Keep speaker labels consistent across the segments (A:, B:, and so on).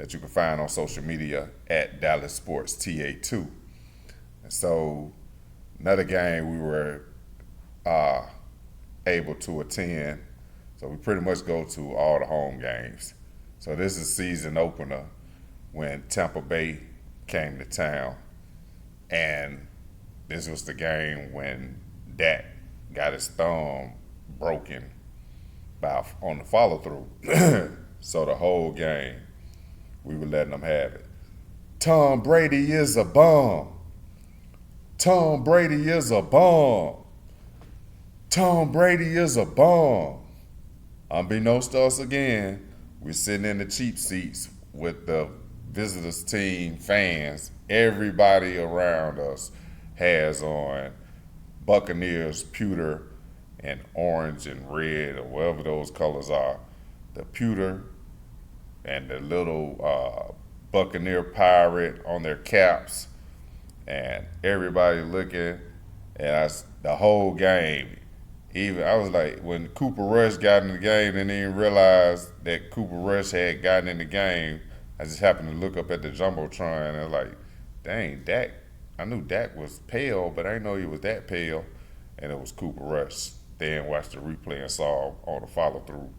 A: that you can find on social media at Dallas Sports TA2. And so another game we were uh, able to attend. So we pretty much go to all the home games. So this is season opener when Tampa Bay came to town, and this was the game when Dak got his thumb broken on the follow through. So the whole game we were letting them have it. Tom Brady is a bum. Tom Brady is a bum. Tom Brady is a bum. Unbeknownst to us again, we're sitting in the cheap seats with the visitors team fans. Everybody around us has on Buccaneers pewter and orange and red or whatever those colors are. The pewter and the little Buccaneer pirate on their caps, and everybody looking at us the whole game. Even I was like, when Cooper Rush got in the game and didn't realize that Cooper Rush had gotten in the game, I just happened to look up at the Jumbotron and I was like, dang, Dak. I knew Dak was pale, but I didn't know he was that pale. And it was Cooper Rush. Then watched the replay and saw on the follow through,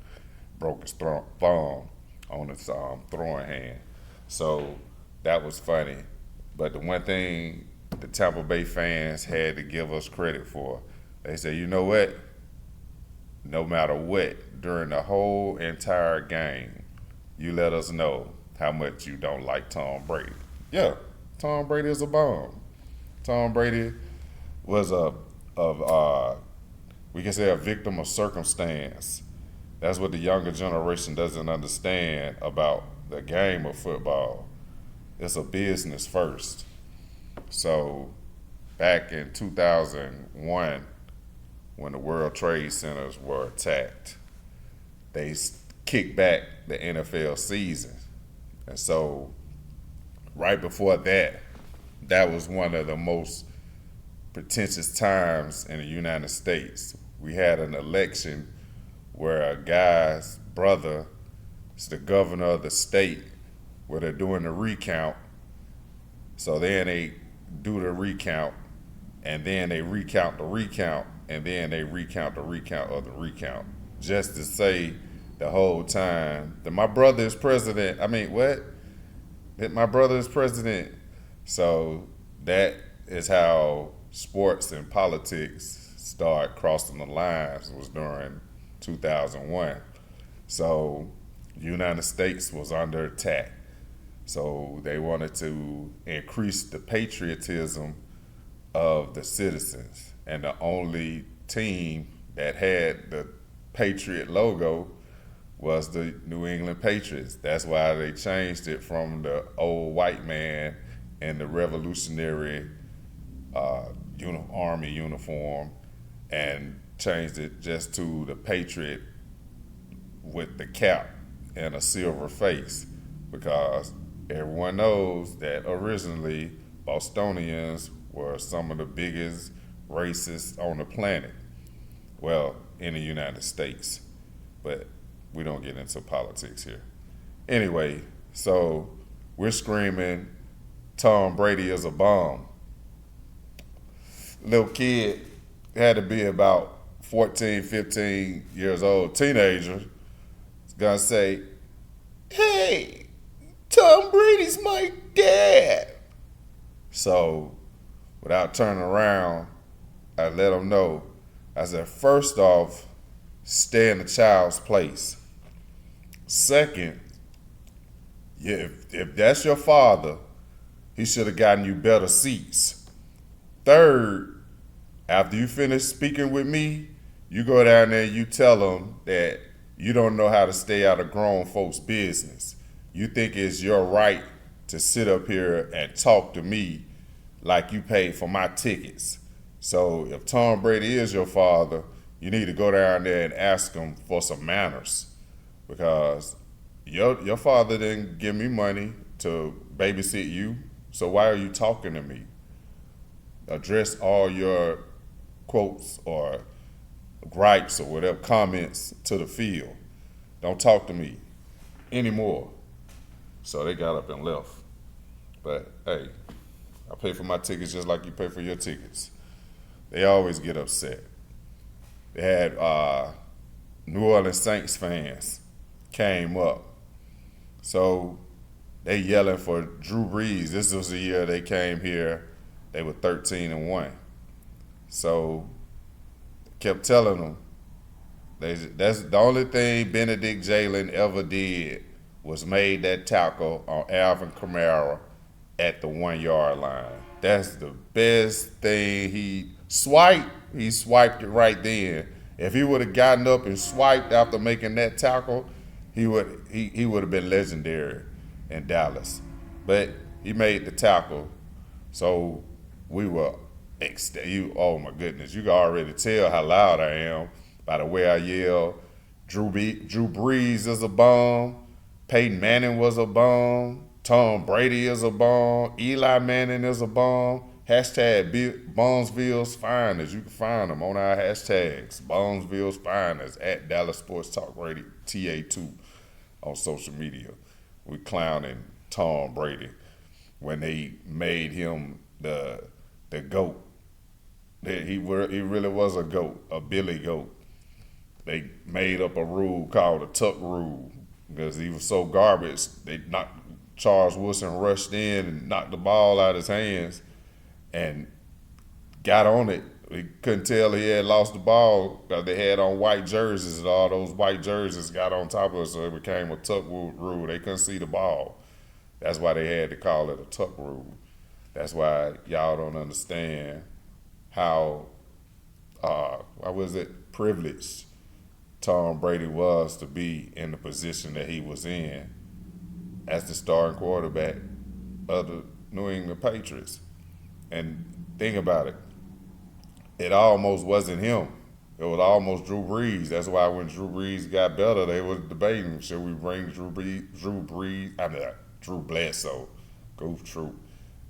A: broke his thumb on his throwing hand. So that was funny. But the one thing the Tampa Bay fans had to give us credit for, they said, you know what? No matter what, during the whole entire game, you let us know how much you don't like Tom Brady. Yeah, Tom Brady is a bum. Tom Brady was we can say a victim of circumstance. That's what the younger generation doesn't understand about the game of football. It's a business first. So back in 2001, when the World Trade Centers were attacked, they kicked back the NFL season. And so right before that, that was one of the most pretentious times in the United States. We had an election where a guy's brother is the governor of the state where they're doing the recount. So then they do the recount, and then they recount the recount, and then they recount the recount of the recount, just to say the whole time that my brother is president. I mean, what? That my brother is president. So that is how sports and politics start crossing the lines, was during 2001. So the United States was under attack. So they wanted to increase the patriotism of the citizens. And the only team that had the Patriot logo was the New England Patriots. That's why they changed it from the old white man in the Revolutionary Army uniform and changed it just to the Patriot with the cap and a silver face, because everyone knows that originally Bostonians were some of the biggest racists on the planet. Well, in the United States, but we don't get into politics here. Anyway, so we're screaming, Tom Brady is a bum. Little kid had to be about 14, 15 years old, teenager, is gonna say, hey, Tom Brady's my dad. So without turning around, I let him know. I said, first off, stay in the child's place. Second, if that's your father, he should have gotten you better seats. Third, after you finish speaking with me, you go down there and you tell him that you don't know how to stay out of grown folks' business. You think it's your right to sit up here and talk to me like you paid for my tickets. So if Tom Brady is your father, you need to go down there and ask him for some manners, because your father didn't give me money to babysit you, so why are you talking to me? Address all your quotes or gripes or whatever comments to the field. Don't talk to me anymore. So they got up and left. But hey, I pay for my tickets just like you pay for your tickets. They always get upset. They had New Orleans Saints fans came up. So they yelling for Drew Brees. This was the year they came here. They were 13-1. So kept telling them that's the only thing Benedict Jalen ever did was made that tackle on Alvin Kamara at the 1 yard line. That's the best thing. He swiped it right then. If he would have gotten up and swiped after making that tackle, he would have been legendary in Dallas. But he made the tackle, so we were oh my goodness, you can already tell how loud I am by the way I yell. Drew Brees is a bum. Peyton Manning was a bum. Tom Brady is a bum. Eli Manning is a bum. Hashtag Bonesville's Finest. You can find them on our hashtags. Bonesville's Finest at Dallas Sports Talk Radio TA2 on social media. We clowning Tom Brady when they made him the GOAT. He really was a GOAT, a Billy GOAT. They made up a rule called the Tuck Rule because he was so garbage. They knocked Charles Woodson rushed in and knocked the ball out of his hands and got on it. He couldn't tell he had lost the ball because they had on white jerseys, and all those white jerseys got on top of it, so it became a Tuck Rule. They couldn't see the ball. That's why they had to call it a Tuck Rule. That's why y'all don't understand how privileged Tom Brady was to be in the position that he was in as the starting quarterback of the New England Patriots. And think about it, it almost wasn't him. It was almost Drew Brees. That's why when Drew Brees got better, they were debating, should we bring Drew Bledsoe.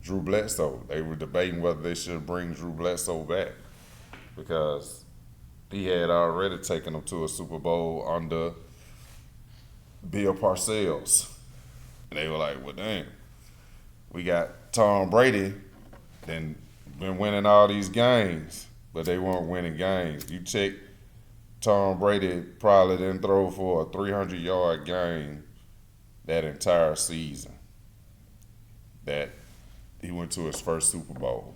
A: Drew Bledsoe. They were debating whether they should bring Drew Bledsoe back because he had already taken them to a Super Bowl under Bill Parcells. And they were like, well, dang, we got Tom Brady, then been winning all these games, but they weren't winning games. You check, Tom Brady probably didn't throw for a 300-yard game that entire season that he went to his first Super Bowl.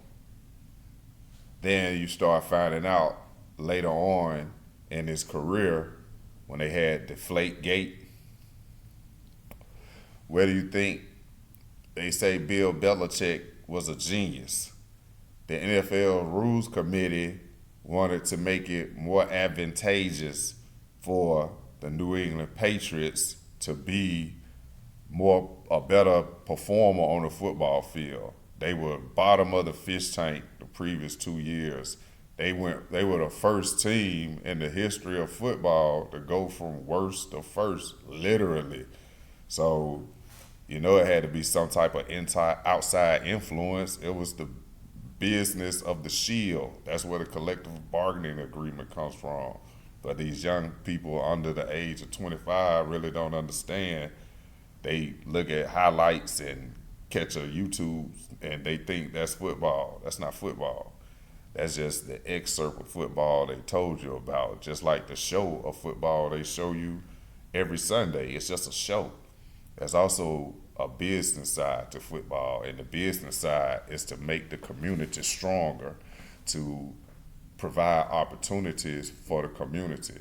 A: Then you start finding out later on in his career when they had Deflategate. Where do you think they say Bill Belichick was a genius? The NFL Rules Committee wanted to make it more advantageous for the New England Patriots to be a better performer on the football field. They were bottom of the fish tank the previous 2 years. They were the first team in the history of football to go from worst to first, literally. So, it had to be some type of outside influence. It was the business of the Shield. That's where the collective bargaining agreement comes from. But these young people under the age of 25 really don't understand. They look at highlights and catch a YouTube and they think that's football. That's not football. That's just the excerpt of football they told you about. Just like the show of football they show you every Sunday. It's just a show. There's also a business side to football, and the business side is to make the community stronger, to provide opportunities for the community.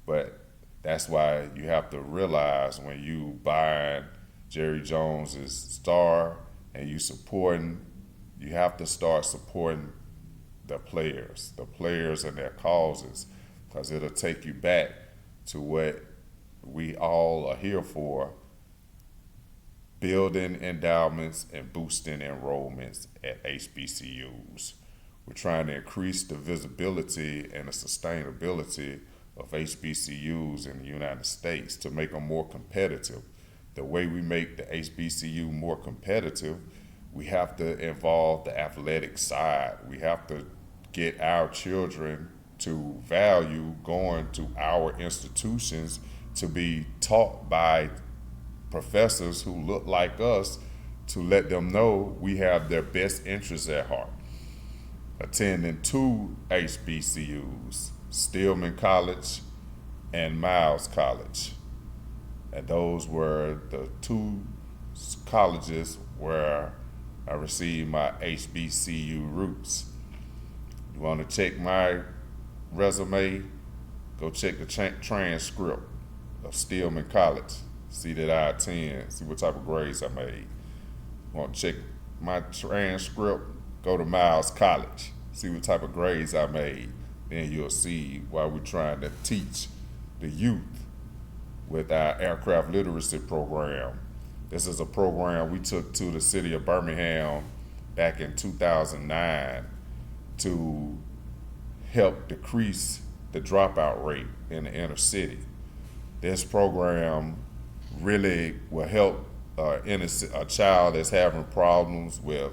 A: But that's why you have to realize when you buying Jerry Jones's star and you have to start supporting the players and their causes, because it'll take you back to what we all are here for: building endowments and boosting enrollments at HBCUs. We're trying to increase the visibility and the sustainability of HBCUs in the United States to make them more competitive. The way we make the HBCU more competitive, we have to involve the athletic side. We have to get our children to value going to our institutions to be taught by professors who look like us to let them know we have their best interests at heart. Attending two HBCUs, Stillman College and Miles College. And those were the two colleges where I received my HBCU roots. You want to check my resume? Go check the transcript of Stillman College. See that I attend, see what type of grades I made. Want to check my transcript? Go to Miles College. See what type of grades I made. Then you'll see why we're trying to teach the youth with our aircraft literacy program. This is a program we took to the city of Birmingham back in 2009 to help decrease the dropout rate in the inner city. This program really will help a child that's having problems with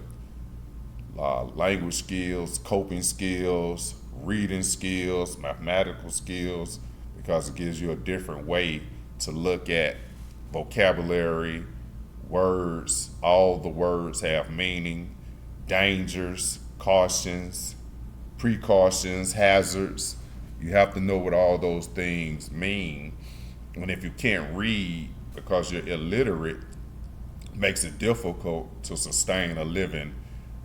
A: language skills, coping skills, reading skills, mathematical skills, because it gives you a different way to look at vocabulary, words. All the words have meaning, dangers, cautions, precautions, hazards. You have to know what all those things mean. And if you can't read because you're illiterate, it makes it difficult to sustain a living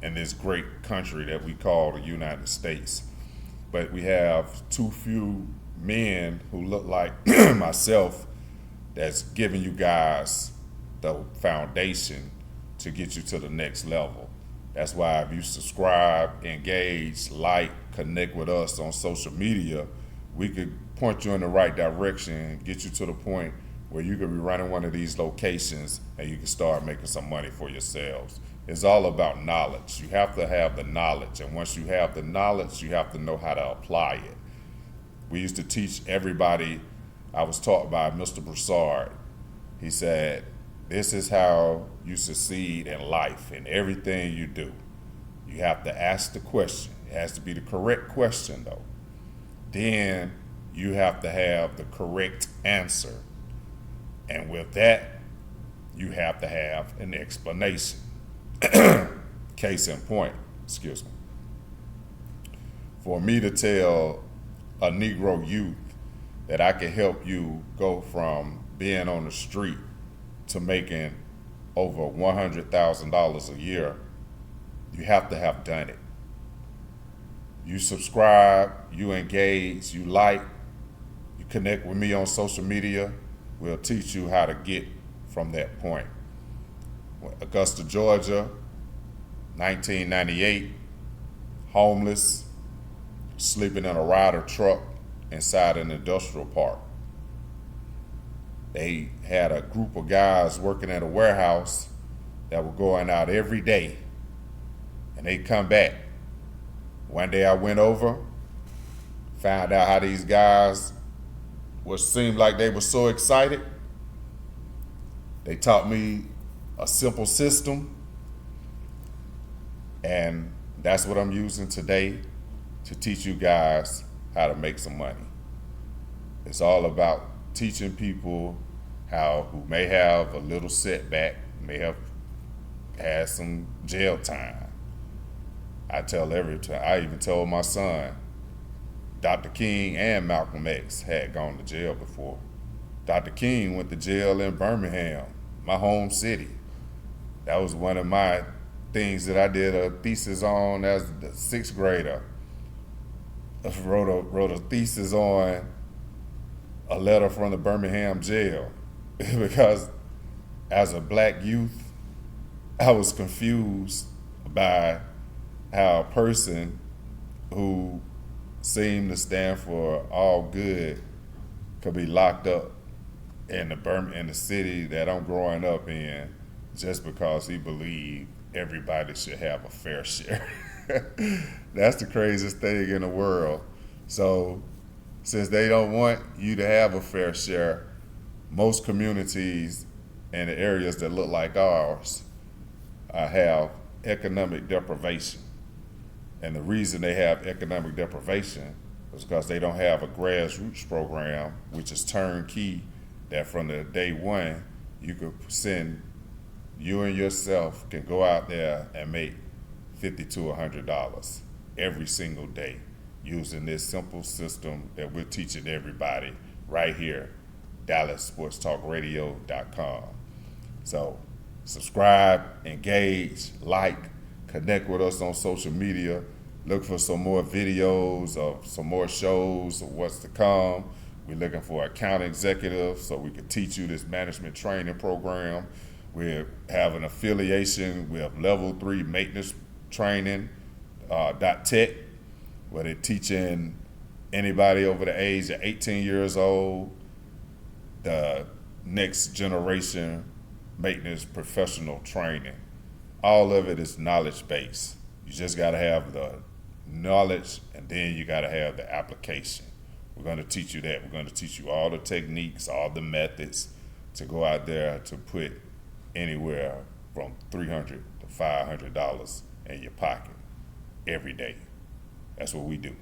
A: in this great country that we call the United States. But we have too few men who look like myself that's giving you guys the foundation to get you to the next level. That's why if you subscribe, engage, like, connect with us on social media, we could point you in the right direction, get you to the point where you could be running one of these locations and you can start making some money for yourselves. It's all about knowledge. You have to have the knowledge, and once you have the knowledge, you have to know how to apply it. We used to teach everybody. I was taught by Mr. Broussard. He said, this is how you succeed in life, in everything you do. You have to ask the question. It has to be the correct question, though. Then you have to have the correct answer. And with that, you have to have an explanation. Case in point, excuse me. For me to tell a Negro youth that I can help you go from being on the street to making over $100,000 a year, you have to have done it. You subscribe, you engage, you like, you connect with me on social media, we'll teach you how to get from that point. Augusta, Georgia, 1998, homeless, sleeping in a Ryder truck inside an industrial park. They had a group of guys working at a warehouse that were going out every day, and they'd come back. One day I went over, found out how these guys seemed like they were so excited. They taught me a simple system, and that's what I'm using today to teach you guys how to make some money. It's all about teaching people who may have a little setback, may have had some jail time. I even told my son, Dr. King and Malcolm X had gone to jail before. Dr. King went to jail in Birmingham, my home city. That was one of my things that I did a thesis on as a sixth grader. I wrote a thesis on a letter from the Birmingham jail because as a black youth, I was confused by how a person who seemed to stand for all good could be locked up in the city that I'm growing up in just because he believed everybody should have a fair share. That's the craziest thing in the world. So since they don't want you to have a fair share, most communities in the areas that look like ours have economic deprivation. And the reason they have economic deprivation is because they don't have a grassroots program, which is turnkey, that from the day one, you could send, you and yourself can go out there and make $50 to $100 every single day using this simple system that we're teaching everybody right here, DallasSportsTalkRadio.com. So subscribe, engage, like, connect with us on social media. Look for some more videos of some more shows of what's to come. We're looking for account executives so we can teach you this management training program. We have an affiliation with Level 3 Maintenance Training .tech, where they're teaching anybody over the age of 18 years old the next generation maintenance professional training. All of it is knowledge based. You just got to have the knowledge, and then you got to have the application. We're going to teach you that. We're going to teach you all the techniques, all the methods to go out there to put anywhere from $300 to $500 in your pocket every day. That's what we do.